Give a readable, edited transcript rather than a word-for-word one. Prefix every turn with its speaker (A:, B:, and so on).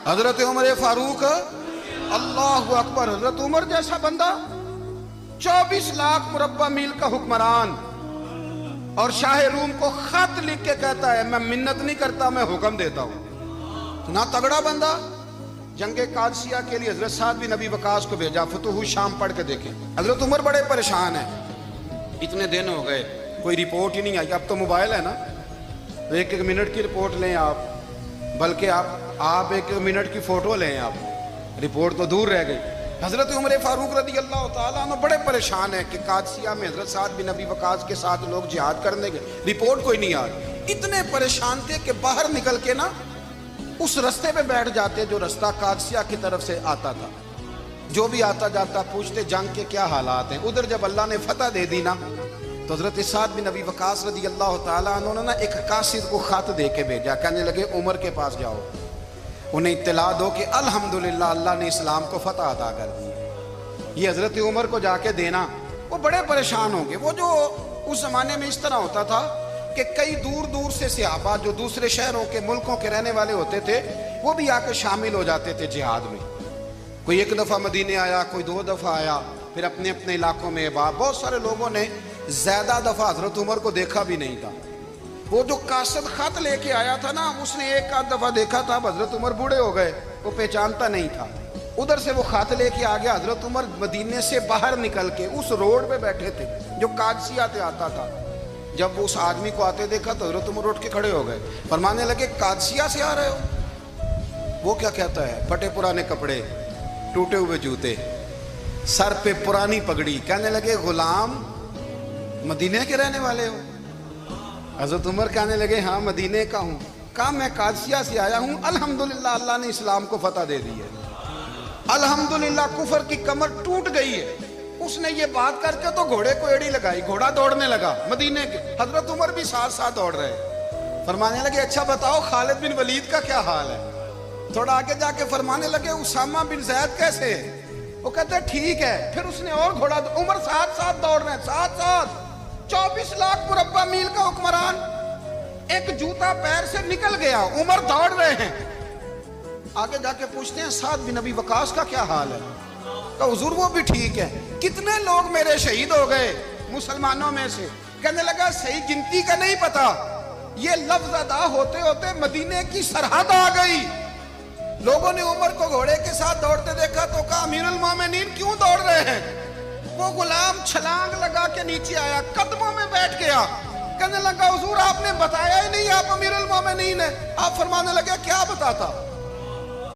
A: حضرت عمر فاروق اللہ اکبر، حضرت عمر جیسا بندہ 24 لاکھ مربع میل کا حکمران، اور شاہ روم کو خط لکھ کے کہتا ہے میں منت نہیں کرتا، میں حکم دیتا ہوں۔ اتنا تگڑا بندہ۔ جنگ قادسیہ کے لیے حضرت سعد بن ابی وقاص کو بھیجا، فتوح شام پڑھ کے دیکھیں۔ حضرت عمر بڑے پریشان ہیں، اتنے دن ہو گئے کوئی رپورٹ ہی نہیں آئی۔ اب تو موبائل ہے نا، ایک ایک منٹ کی رپورٹ لیں آپ، بلکہ آپ ایک منٹ کی فوٹو لیں آپ، رپورٹ تو دور رہ گئی۔ حضرت عمر فاروق رضی اللہ تعالیٰ عنہ بڑے پریشان ہیں کہ قادسیہ میں حضرت سعد بن ابی وقاص کے ساتھ لوگ جہاد کرنے گئے، رپورٹ کوئی نہیں آ رہی۔ اتنے پریشان تھے کہ باہر نکل کے نا اس رستے پہ بیٹھ جاتے جو رستہ قادسیہ کی طرف سے آتا تھا۔ جو بھی آتا جاتا پوچھتے جنگ کے کیا حالات ہیں۔ ادھر جب اللہ نے فتح دے دی نا تو حضرت سعد بن ابی وقاص رضی اللہ تعالیٰ عنہ نے ایک قاصد کو خط دے کے بھیجا، کہنے لگے عمر کے پاس جاؤ، انہیں اطلاع دو کہ الحمدللہ اللہ نے اسلام کو فتح عطا کر دی۔ یہ حضرت عمر کو جا کے دینا، وہ بڑے پریشان ہوں گے۔ وہ جو اس زمانے میں اس طرح ہوتا تھا کہ کئی دور دور سے صحابہ جو دوسرے شہروں کے ملکوں کے رہنے والے ہوتے تھے وہ بھی آ کے شامل ہو جاتے تھے جہاد میں۔ کوئی ایک دفعہ مدینے آیا، کوئی 2 دفعہ آیا، پھر اپنے اپنے علاقوں میں۔ بہت سارے لوگوں نے زیادہ دفعہ حضرت عمر کو دیکھا بھی نہیں تھا۔ وہ جو قاصد خط لے کے آیا تھا نا، اس نے 1 دفعہ دیکھا تھا، حضرت عمر بوڑھے ہو گئے، وہ پہچانتا نہیں تھا۔ ادھر سے وہ خط لے کے آ گیا۔ حضرت عمر مدینے سے باہر نکل کے اس روڈ پہ بیٹھے تھے جو قادسیہ سے آتا تھا۔ جب وہ اس آدمی کو آتے دیکھا تو حضرت عمر اٹھ کے کھڑے ہو گئے، فرمانے لگے قادسیہ سے آ رہے ہو؟ وہ کیا کہتا ہے؟ پھٹے پرانے کپڑے، ٹوٹے ہوئے جوتے، سر پہ پرانی پگڑی، کہنے لگے غلام مدینے کے رہنے والے ہو؟ حضرت عمر کہنے لگے ہاں مدینے کا ہوں۔ کہا میں قادسیہ سے آیا ہوں، الحمدللہ اللہ نے اسلام کو فتح دے دی ہے، الحمدللہ کفر کی کمر ٹوٹ گئی ہے۔ اس نے یہ بات کر کے تو گھوڑے کو ایڑی لگائی، گھوڑا دوڑنے لگا مدینے کے، حضرت عمر بھی ساتھ ساتھ دوڑ رہے۔ فرمانے لگے اچھا بتاؤ خالد بن ولید کا کیا حال ہے؟ تھوڑا آگے جا کے فرمانے لگے اسامہ بن زید کیسے ہے؟ وہ کہتے ہیں ٹھیک ہے۔ پھر اس نے اور گھوڑا، عمر ساتھ ساتھ دوڑ رہے ہیں، ساتھ ساتھ 24 لاکھ مربع میل کا حکمران، ایک جوتا پیر سے نکل گیا، عمر دوڑ رہے ہیں۔ آگے جا کے پوچھتے ہیں سعد بن ابی وقاص کا کیا حال ہے؟ کہ حضور وہ بھی ٹھیک ہے۔ کتنے لوگ میرے شہید ہو گئے مسلمانوں میں سے؟ کہنے لگا صحیح گنتی کا نہیں پتا، یہ لفظ ادا ہوتے ہوتے مدینے کی سرحد آ گئی۔ لوگوں نے عمر کو گھوڑے کے ساتھ دوڑتے دیکھا تو کہا امیر المومنین کیوں دوڑ رہے ہیں؟ وہ غلام چھلانگ لگا کے نیچے آیا، قدموں میں بیٹھ گیا، کہنے لگا حضور آپ نے بتایا ہی نہیں آپ امیر المومنین ہیں۔ آپ فرمانے لگے کیا بتاتا؟